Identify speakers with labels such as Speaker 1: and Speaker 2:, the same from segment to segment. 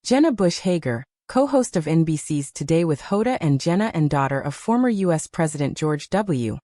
Speaker 1: Jenna Hager, co-host of NBC's Today with Hoda and Jenna and daughter of former U.S. President George W.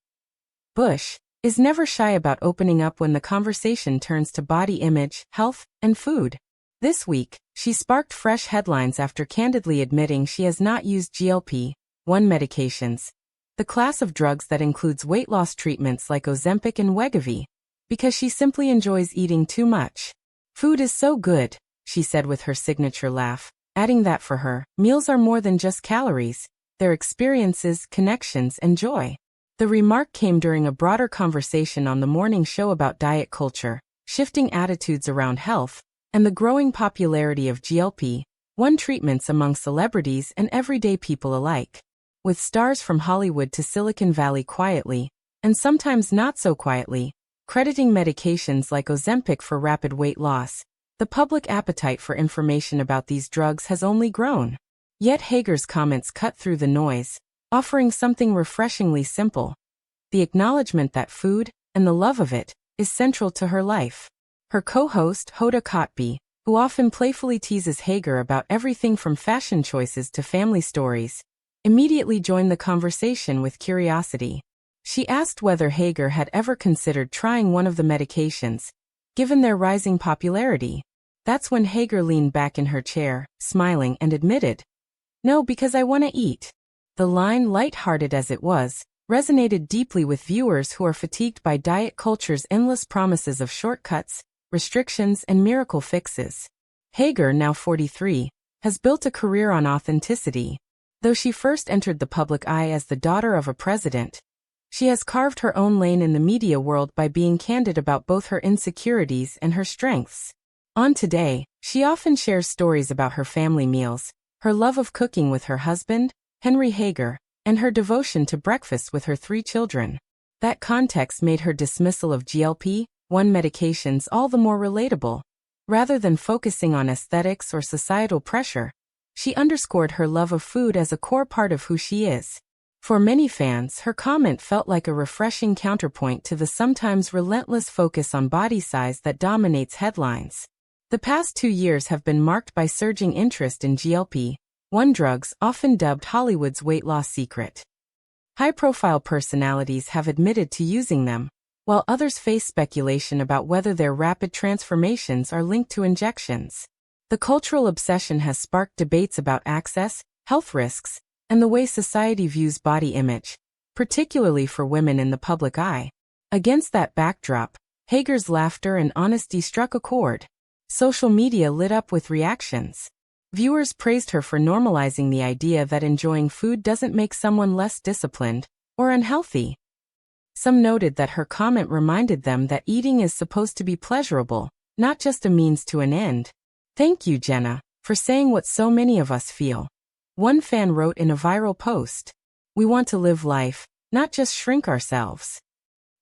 Speaker 1: Bush, is never shy about opening up when the conversation turns to body image, health, and food. This week, she sparked fresh headlines after candidly admitting she has not used GLP-1 medications, the class of drugs that includes weight loss treatments like Ozempic and Wegovy, because she simply enjoys eating too much. "Food is so good," she said with her signature laugh, adding that for her, meals are more than just calories, they're experiences, connections, and joy. The remark came during a broader conversation on the morning show about diet culture, shifting attitudes around health, and the growing popularity of GLP-1 treatments among celebrities and everyday people alike. With stars from Hollywood to Silicon Valley quietly, and sometimes not so quietly, crediting medications like Ozempic for rapid weight loss, the public appetite for information about these drugs has only grown. Yet Hager's comments cut through the noise, offering something refreshingly simple: the acknowledgement that food, and the love of it, is central to her life. Her co-host, Hoda, who often playfully teases Hager about everything from fashion choices to family stories, immediately joined the conversation with curiosity. She asked whether Hager had ever considered trying one of the medications, given their rising popularity. That's when Hager leaned back in her chair, smiling, and admitted, "No, because I want to eat." The line, light-hearted as it was, resonated deeply with viewers who are fatigued by diet culture's endless promises of shortcuts, restrictions, and miracle fixes. Hager, now 43, has built a career on authenticity. Though she first entered the public eye as the daughter of a president, she has carved her own lane in the media world by being candid about both her insecurities and her strengths. On Today, she often shares stories about her family meals, her love of cooking with her husband, Henry Hager, and her devotion to breakfast with her 3 children. That context made her dismissal of GLP-1 medications all the more relatable. Rather than focusing on aesthetics or societal pressure, she underscored her love of food as a core part of who she is. For many fans, her comment felt like a refreshing counterpoint to the sometimes relentless focus on body size that dominates headlines. The past 2 years have been marked by surging interest in GLP-1 drugs, often dubbed Hollywood's weight loss secret. High-profile personalities have admitted to using them, while others face speculation about whether their rapid transformations are linked to injections. The cultural obsession has sparked debates about access, health risks, and the way society views body image, particularly for women in the public eye. Against that backdrop, Hager's laughter and honesty struck a chord. Social media lit up with reactions. Viewers praised her for normalizing the idea that enjoying food doesn't make someone less disciplined or unhealthy. Some noted that her comment reminded them that eating is supposed to be pleasurable, not just a means to an end. "Thank you, Jenna, for saying what so many of us feel." One fan wrote in a viral post, "We want to live life, not just shrink ourselves."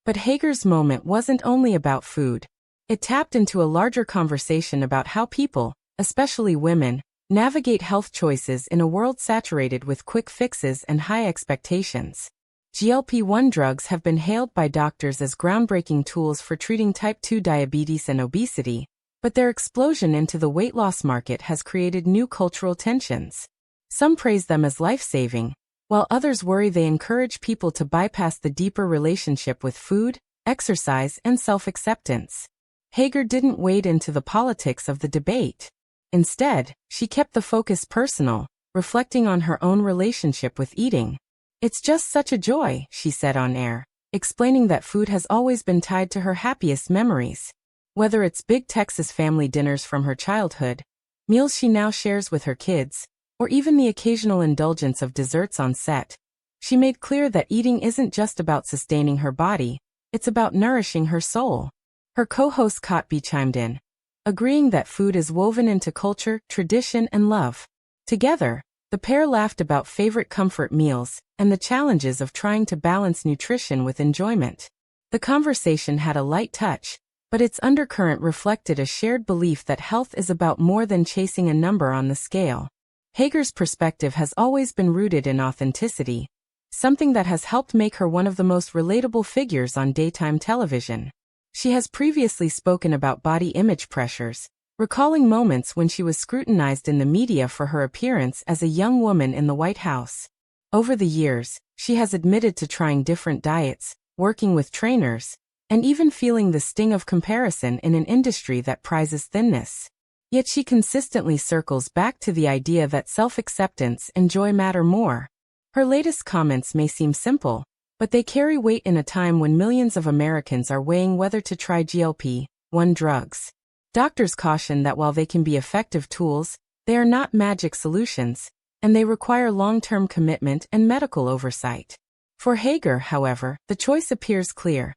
Speaker 1: But Hager's moment wasn't only about food. It tapped into a larger conversation about how people, especially women, navigate health choices in a world saturated with quick fixes and high expectations. GLP-1 drugs have been hailed by doctors as groundbreaking tools for treating type 2 diabetes and obesity, but their explosion into the weight loss market has created new cultural tensions. Some praise them as life-saving, while others worry they encourage people to bypass the deeper relationship with food, exercise, and self-acceptance. Hager didn't wade into the politics of the debate. Instead, she kept the focus personal, reflecting on her own relationship with eating. "It's just such a joy," she said on air, explaining that food has always been tied to her happiest memories. Whether it's big Texas family dinners from her childhood, meals she now shares with her kids, or even the occasional indulgence of desserts on set, she made clear that eating isn't just about sustaining her body, it's about nourishing her soul. Her co-host Kotb chimed in, agreeing that food is woven into culture, tradition, and love. Together, the pair laughed about favorite comfort meals and the challenges of trying to balance nutrition with enjoyment. The conversation had a light touch, but its undercurrent reflected a shared belief that health is about more than chasing a number on the scale. Hager's perspective has always been rooted in authenticity, something that has helped make her one of the most relatable figures on daytime television. She has previously spoken about body image pressures, recalling moments when she was scrutinized in the media for her appearance as a young woman in the White House. Over the years, she has admitted to trying different diets, working with trainers, and even feeling the sting of comparison in an industry that prizes thinness. Yet she consistently circles back to the idea that self-acceptance and joy matter more. Her latest comments may seem simple, but they carry weight in a time when millions of Americans are weighing whether to try GLP-1 drugs. Doctors caution that while they can be effective tools, they are not magic solutions, and they require long-term commitment and medical oversight. For Hager, however, the choice appears clear.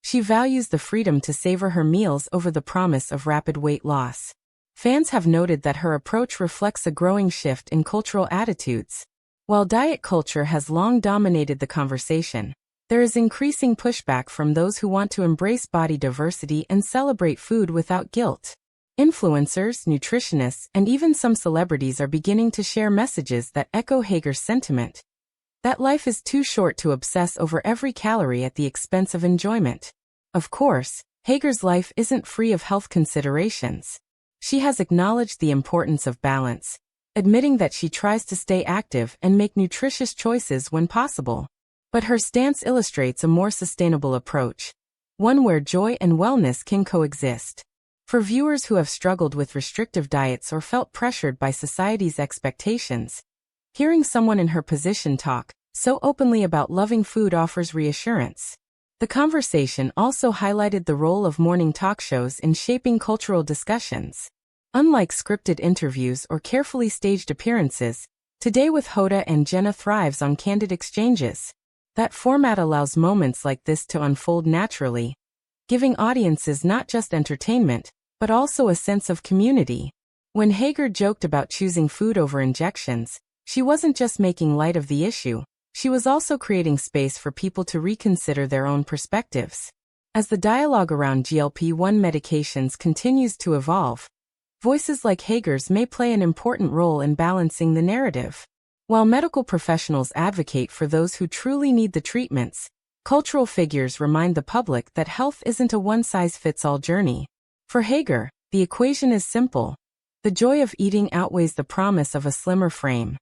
Speaker 1: She values the freedom to savor her meals over the promise of rapid weight loss. Fans have noted that her approach reflects a growing shift in cultural attitudes. While diet culture has long dominated the conversation, there is increasing pushback from those who want to embrace body diversity and celebrate food without guilt. Influencers, nutritionists, and even some celebrities are beginning to share messages that echo Hager's sentiment, that life is too short to obsess over every calorie at the expense of enjoyment. Of course, Hager's life isn't free of health considerations. She has acknowledged the importance of balance, admitting that she tries to stay active and make nutritious choices when possible. But her stance illustrates a more sustainable approach, one where joy and wellness can coexist. For viewers who have struggled with restrictive diets or felt pressured by society's expectations, hearing someone in her position talk so openly about loving food offers reassurance. The conversation also highlighted the role of morning talk shows in shaping cultural discussions. Unlike scripted interviews or carefully staged appearances, Today with Hoda and Jenna thrives on candid exchanges. That format allows moments like this to unfold naturally, giving audiences not just entertainment, but also a sense of community. When Hager joked about choosing food over injections, she wasn't just making light of the issue, she was also creating space for people to reconsider their own perspectives. As the dialogue around GLP-1 medications continues to evolve, voices like Hager's may play an important role in balancing the narrative. While medical professionals advocate for those who truly need the treatments, cultural figures remind the public that health isn't a one-size-fits-all journey. For Hager, the equation is simple. The joy of eating outweighs the promise of a slimmer frame.